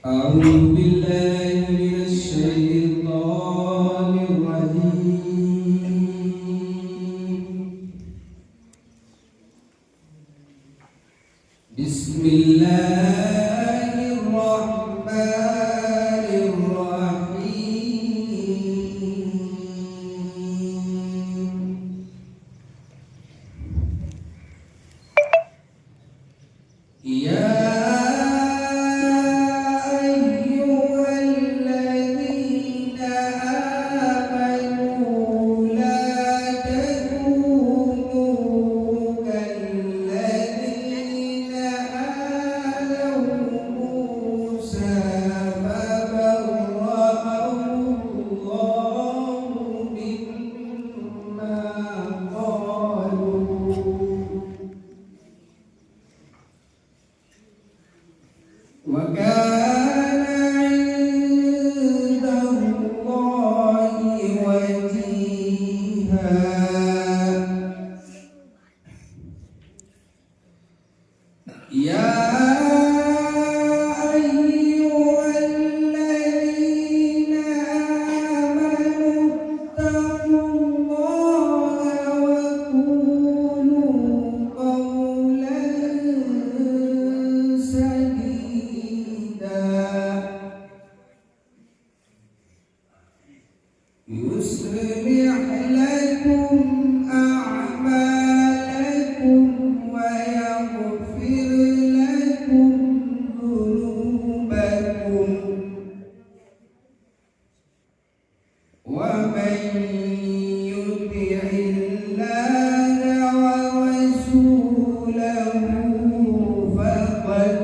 أعوذ بالله من الشيطان الرجيم. بسم الله الرحمن الرحيم. يا وكان عند الله وجيها. يا أيها الذين آمنوا اتقوا الله وقولوا قولا سديدا يصلح لكم أعمالكم ويغفر لكم ذنوبكم ومن يطع الله ورسوله فقد